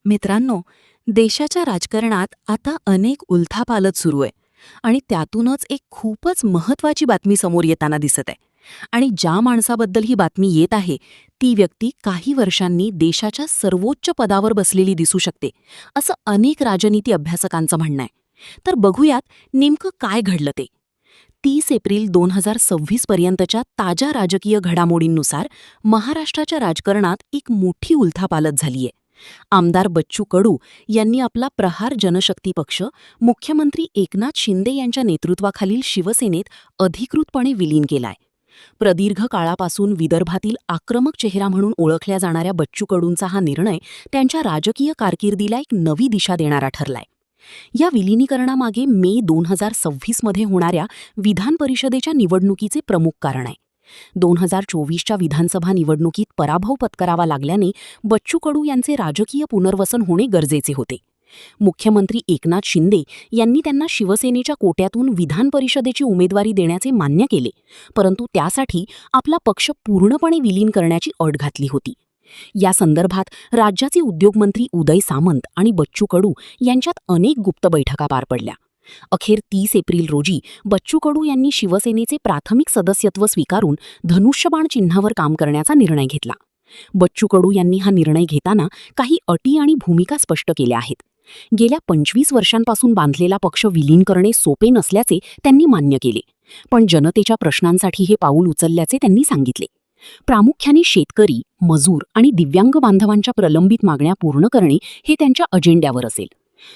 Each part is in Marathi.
मित्रांनो, देशाच्या राजकारणात आता अनेक उलथापालथ सुरू आहे आणि त्यातूनच एक खूपच महत्वाची बातमी समोर येताना दिसत आहे. आणि ज्या माणसाबद्दल ही बातमी येत आहे ती व्यक्ती काही वर्षांनी देशाच्या सर्वोच्च पदावर बसलेली दिसू शकते, असं अनेक राजनीती अभ्यासकांचं म्हणणं आहे. तर बघूयात नेमकं काय घडलं ते. 30 एप्रिल 2026 पर्यंतच्या ताज्या राजकीय घडामोडींनुसार महाराष्ट्राच्या राजकारणात एक मोठी उलथापालथ झालीय. आमदार बच्चू कडू यांनी आपला प्रहार जनशक्ती पक्ष मुख्यमंत्री एकनाथ शिंदे यांच्या नेतृत्वाखालील शिवसेनेत अधिकृतपणे विलीन केलाय. प्रदीर्घ काळापासून विदर्भातील आक्रमक चेहरा म्हणून ओळखल्या जाणाऱ्या बच्चू कडूंचा हा निर्णय त्यांच्या राजकीय कारकिर्दीला एक नवी दिशा देणारा ठरलाय. या विलिनीकरणामागे मे 2026 मध्ये होणाऱ्या विधान परिषदेच्या निवडणुकीचे प्रमुख कारण आहे. 2024च्या विधानसभा निवडणुकीत पराभव पत्करावा लागल्याने बच्चू कडू यांचे राजकीय पुनर्वसन होणे गरजेचे होते. मुख्यमंत्री एकनाथ शिंदे यांनी त्यांना शिवसेनेच्या कोट्यातून विधान परिषदेची उमेदवारी देण्याचे मान्य केले, परंतु त्यासाठी आपला पक्ष पूर्णपणे विलीन करण्याची अट घातली होती. या संदर्भात राज्याचे उद्योगमंत्री उदय सामंत आणि बच्चू कडू यांच्यात अनेक गुप्त बैठका पार पडल्या. अखेर 30 एप्रिल रोजी बच्चू कडू यांनी शिवसेनेचे प्राथमिक सदस्यत्व स्वीकारून धनुष्यबाण चिन्हावर काम करण्याचा निर्णय घेतला. बच्चू कडू यांनी हा निर्णय घेताना काही अटी आणि भूमिका स्पष्ट केल्या आहेत. गेल्या 25 वर्षांपासून बांधलेला पक्ष विलीन करणे सोपे नसल्याचे त्यांनी मान्य केले, पण जनतेच्या प्रश्नांसाठी हे पाऊल उचलल्याचे त्यांनी सांगितले. प्रामुख्याने शेतकरी, मजूर आणि दिव्यांग बांधवांच्या प्रलंबित मागण्या पूर्ण करणे हे त्यांच्या अजेंड्यावर असेल.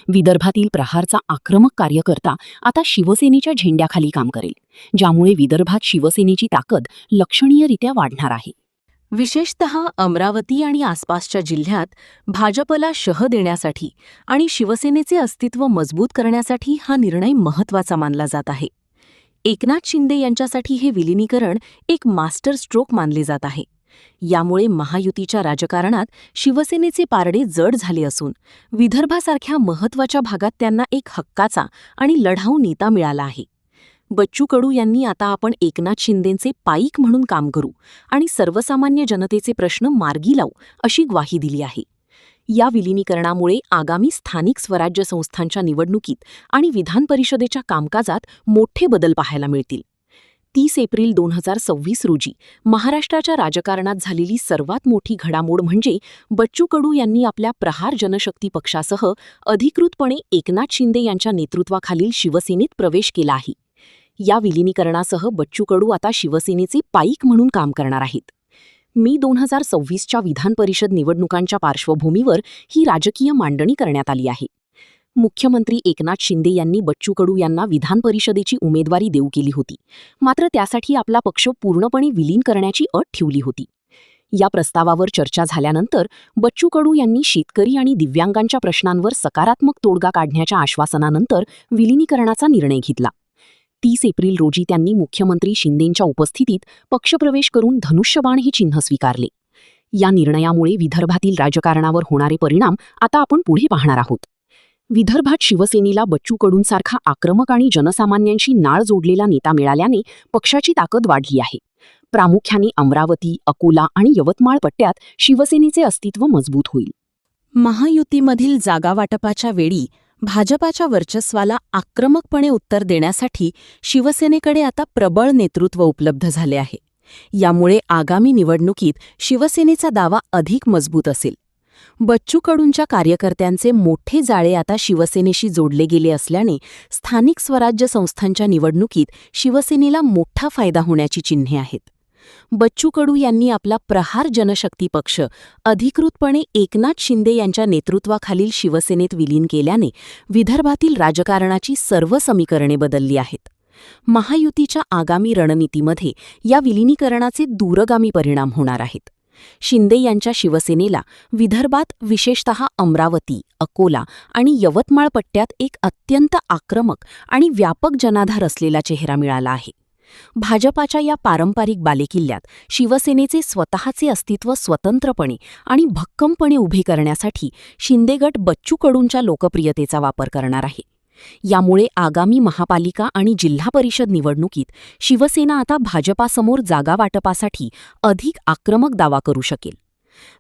विदर्भातील प्रहारचा आक्रमक कार्यकर्ता आता शिवसेनेच्या झेंड्याखाली काम करेल, ज्यामुळे विदर्भात शिवसेनेची ताकद लक्षणीयरित्या वाढणार आहे. विशेषतः अमरावती आणि आसपासच्या जिल्ह्यात भाजपला शह देण्यासाठी आणि शिवसेनेचे अस्तित्व मजबूत करण्यासाठी हा निर्णय महत्त्वाचा मानला जात आहे. एकनाथ शिंदे यांच्यासाठी हे विलिनीकरण एक मास्टर स्ट्रोक मानले जात आहे. यामुळे महायुतीच्या राजकारणात शिवसेनेचे पारडे जड झाले असून विदर्भासारख्या महत्त्वाच्या भागात त्यांना एक हक्काचा आणि लढाऊ नेता मिळाला आहे. बच्चू कडू यांनी आता आपण एकनाथ शिंदेंचे पाईक म्हणून काम करू आणि सर्वसामान्य जनतेचे प्रश्न मार्गी लावू अशी ग्वाही दिली आहे. या विलिनीकरणामुळे आगामी स्थानिक स्वराज्य संस्थांच्या निवडणुकीत आणि विधान परिषदेच्या कामकाजात मोठे बदल पाहायला मिळतील. 30 एप्रिल 2026 रोजी महाराष्ट्राच्या राजकारणात झालेली सर्वात मोठी घडामोड म्हणजे बच्चू कडू यांनी आपल्या प्रहार जनशक्ती पक्षासह अधिकृतपणे एकनाथ शिंदे यांच्या नेतृत्वाखालील शिवसेनेत प्रवेश केला आहे. या विलिनीकरणासह बच्चू कडू आता शिवसेनेचे पाईक म्हणून काम करणार आहेत. मे 2026च्या विधान परिषद निवडणुकांच्या पार्श्वभूमीवर ही राजकीय मांडणी करण्यात आली आहे. मुख्यमंत्री एकनाथ शिंदे यांनी बच्चू कडू यांना विधान परिषदेची उमेदवारी देऊ केली होती, मात्र त्यासाठी आपला पक्ष पूर्णपणे विलीन करण्याची अट ठेवली होती. या प्रस्तावावर चर्चा झाल्यानंतर बच्चू कडू यांनी शेतकरी आणि दिव्यांगांच्या प्रश्नांवर सकारात्मक तोडगा काढण्याच्या आश्वासनानंतर विलिनीकरणाचा निर्णय घेतला. 30 एप्रिल रोजी त्यांनी मुख्यमंत्री शिंदेंच्या उपस्थितीत पक्षप्रवेश करून धनुष्यबाण हे चिन्ह स्वीकारले. या निर्णयामुळे विदर्भातील राजकारणावर होणारे परिणाम आता आपण पुढे पाहणार आहोत. विदर्भात शिवसेनेला बच्चू कडूंसारखा आक्रमक आणि जनसामान्यांशी नाळ जोडलेला नेता मिळाल्याने पक्षाची ताकद वाढली आहे. प्रामुख्याने अमरावती, अकोला आणि यवतमाळ पट्ट्यात शिवसेनेचे अस्तित्व मजबूत होईल. महायुतीमधील जागावाटपाच्या वेळी भाजपाच्या वर्चस्वाला आक्रमकपणे उत्तर देण्यासाठी शिवसेनेकडे आता प्रबळ नेतृत्व उपलब्ध झाले आहे. यामुळे आगामी निवडणुकीत शिवसेनेचा दावा अधिक मजबूत असेल. बच्चू कडूंच्या कार्यकर्त्यांचे मोठे जाळे आता शिवसेनेशी जोडले गेले असल्याने स्थानिक स्वराज्य संस्थांच्या निवडणुकीत शिवसेनेला मोठा फायदा होण्याची चिन्हे आहेत. बच्चू कडू यांनी आपला प्रहार जनशक्ती पक्ष अधिकृतपणे एकनाथ शिंदे यांच्या नेतृत्वाखालील शिवसेनेत विलीन केल्याने विदर्भातील राजकारणाची सर्व समीकरणे बदलली आहेत. महायुतीच्या आगामी रणनीतीमध्ये या विलिनीकरणाचे दूरगामी परिणाम होणार आहेत. शिंदे यांच्या शिवसेनेला विदर्भात विशेषतः अमरावती, अकोला आणि यवतमाळ पट्ट्यात एक अत्यंत आक्रमक आणि व्यापक जनाधार असलेला चेहरा मिळाला आहे. भाजपाच्या या पारंपरिक बालेकिल्ल्यात शिवसेनेचे स्वतःचे अस्तित्व स्वतंत्रपणे आणि भक्कमपणे उभे करण्यासाठी शिंदे गट बच्चू कडूंच्या लोकप्रियतेचा वापर करणार आहे. यामुळे आगामी महापालिका आणि जिल्हा परिषद निवडणुकीत शिवसेना आता भाजपासमोर जागावाटपासाठी अधिक आक्रमक दावा करू शकेल.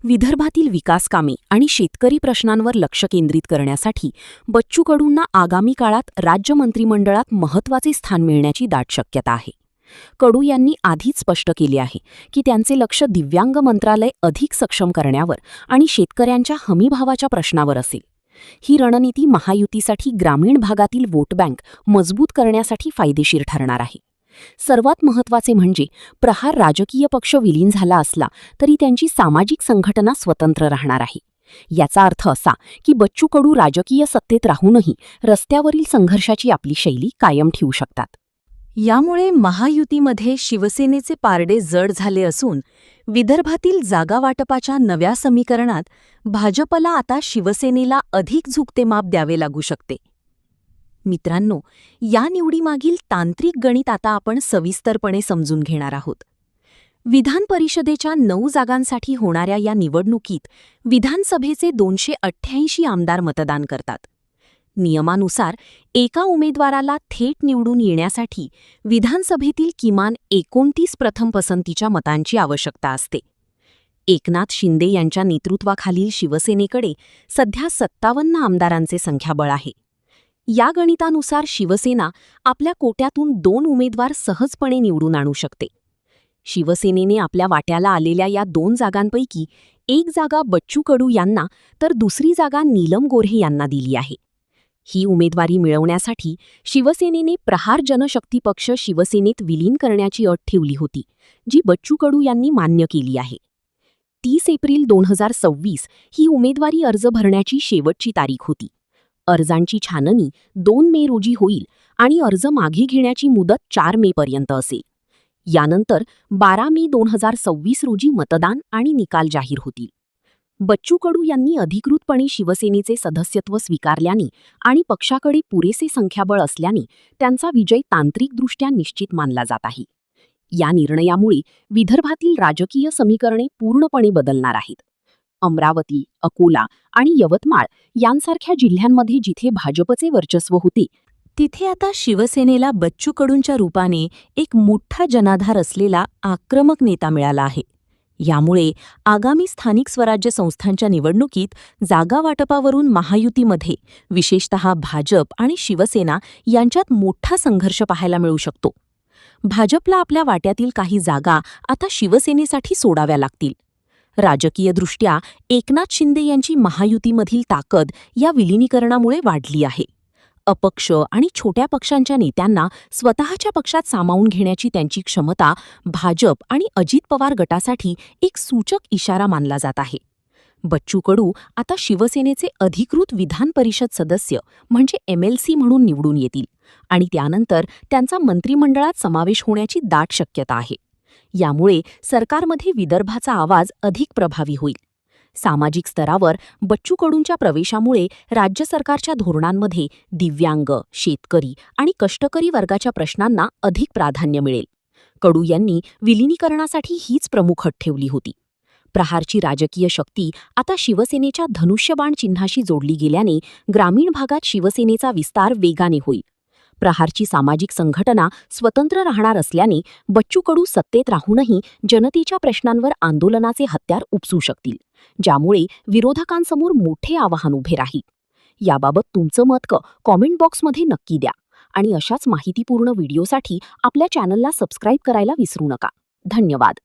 विदर्भातील विकासकामे आणि शेतकरी प्रश्नांवर लक्ष केंद्रित करण्यासाठी बच्चू कडूंना आगामी काळात राज्य मंत्रिमंडळात महत्त्वाचे स्थान मिळण्याची दाट शक्यता आहे. कडू यांनी आधीच स्पष्ट केले आहे की त्यांचे लक्ष दिव्यांग मंत्रालय अधिक सक्षम करण्यावर आणि शेतकऱ्यांच्या हमीभावाच्या प्रश्नावर असेल. ही रणनीती महायुतीसाठी ग्रामीण भागातील वोट बँक मजबूत करण्यासाठी फायदेशीर ठरणार आहे. सर्वात महत्त्वाचे म्हणजे प्रहार राजकीय पक्ष विलीन झाला असला तरी त्यांची सामाजिक संघटना स्वतंत्र राहणार आहे. याचा अर्थ असा की बच्चू कडू राजकीय सत्तेत राहूनही रस्त्यावरील संघर्षाची आपली शैली कायम ठेवू शकतात. यामुळे महायुतीमध्ये शिवसेनेचे पारडे जड झाले असून विदर्भातील जागावाटपाच्या नव्या समीकरणात भाजपला आता शिवसेनेला अधिक झुकते माप द्यावे लागू शकते. मित्रांनो, या निवडीमागील तांत्रिक गणित आता आपण सविस्तरपणे समजून घेणार आहोत. विधान परिषदेच्या 9 जागांसाठी होणाऱ्या या निवडणुकीत विधानसभेचे 288 आमदार मतदान करतात. नियमानुसार एका उमेदवाराला थेट निवडून येण्यासाठी विधानसभेतील किमान 29 प्रथम पसंतीच्या मतांची आवश्यकता असते. एकनाथ शिंदे यांच्या नेतृत्वाखालील शिवसेनेकडे सध्या 57 आमदारांचे संख्याबळ आहे. या गणितानुसार शिवसेना आपल्या कोट्यातून 2 उमेदवार सहजपणे निवडून आणू शकते. शिवसेनेने आपल्या वाट्याला आलेल्या या 2 जागांपैकी एक जागा बच्चू कडू यांना तर दुसरी जागा नीलम गोऱ्हे यांना दिली आहे. ही उमेदवारी मिळवण्यासाठी शिवसेनेने प्रहार जनशक्ती पक्ष शिवसेनेत विलीन करण्याची अट ठेवली होती, जी बच्चू कडू यांनी मान्य केली आहे. 30 एप्रिल 2026 ही उमेदवारी अर्ज भरण्याची शेवटची तारीख होती. अर्जांची छाननी 2 मे रोजी होईल आणि अर्ज मागे घेण्याची मुदत 4 मे पर्यंत असेल. यानंतर 12 मे 2026 रोजी मतदान आणि निकाल जाहीर होतील. बच्चू कडू यांनी अधिकृतपणे शिवसेनेचे सदस्यत्व स्वीकारल्याने आणि पक्षाकडे पुरेसे संख्याबळ असल्याने त्यांचा विजय तांत्रिकदृष्ट्या निश्चित मानला जात आहे. या निर्णयामुळे विदर्भातील राजकीय समीकरणे पूर्णपणे बदलणार आहेत. अमरावती, अकोला आणि यवतमाळ यांसारख्या जिल्ह्यांमध्ये जिथे भाजपचे वर्चस्व होते, तिथे आता शिवसेनेला बच्चू कडूंच्या रूपाने एक मोठा जनाधार असलेला आक्रमक नेता मिळाला आहे. यामुळे आगामी स्थानिक स्वराज्य संस्थांच्या निवडणुकीत जागावाटपावरून महायुतीमध्ये विशेषतः भाजप आणि शिवसेना यांच्यात मोठा संघर्ष पाहायला मिळू शकतो. भाजपला आपल्या वाट्यातील काही जागा आता शिवसेनेसाठी सोडाव्या लागतील. राजकीयदृष्ट्या एकनाथ शिंदे यांची महायुतीमधील ताकद या विलिनीकरणामुळे वाढली आहे. अपक्ष आणि छोट्या पक्षांच्या नेत्यांना स्वतःच्या पक्षात सामावून घेण्याची त्यांची क्षमता भाजप आणि अजित पवार गटासाठी एक सूचक इशारा मानला जात आहे. बच्चू कडू आता शिवसेनेचे अधिकृत विधान परिषद सदस्य म्हणजे MLC म्हणून निवडून येतील आणि त्यानंतर त्यांचा मंत्रिमंडळात समावेश होण्याची दाट शक्यता आहे. यामुळे सरकारमध्ये विदर्भाचा आवाज अधिक प्रभावी होईल. सामाजिक स्तरावर बच्चू कडूंच्या प्रवेशामुळे राज्य सरकारच्या धोरणांमध्ये दिव्यांग, शेतकरी आणि कष्टकरी वर्गाच्या प्रश्नांना अधिक प्राधान्य मिळेल. कडू यांनी विलिनीकरणासाठी हीच प्रमुख अट ठेवली होती. प्रहारची राजकीय शक्ती आता शिवसेनेच्या धनुष्यबाण चिन्हाशी जोडली गेल्याने ग्रामीण भागात शिवसेनेचा विस्तार वेगाने होईल. प्रहारची सामाजिक संघटना स्वतंत्र राहणार असल्याने बच्चू कडू सत्तेत राहूनही जनतेच्या प्रश्नांवर आंदोलनाचे हत्यार उपसू शकतील, ज्यामुळे विरोधकांसमोर मोठे आव्हान उभे राहील. याबाबत तुमचं मत कॉमेंट बॉक्समध्ये नक्की द्या आणि अशाच माहितीपूर्ण व्हिडिओसाठी आपल्या चॅनलला सबस्क्राईब करायला विसरू नका. धन्यवाद.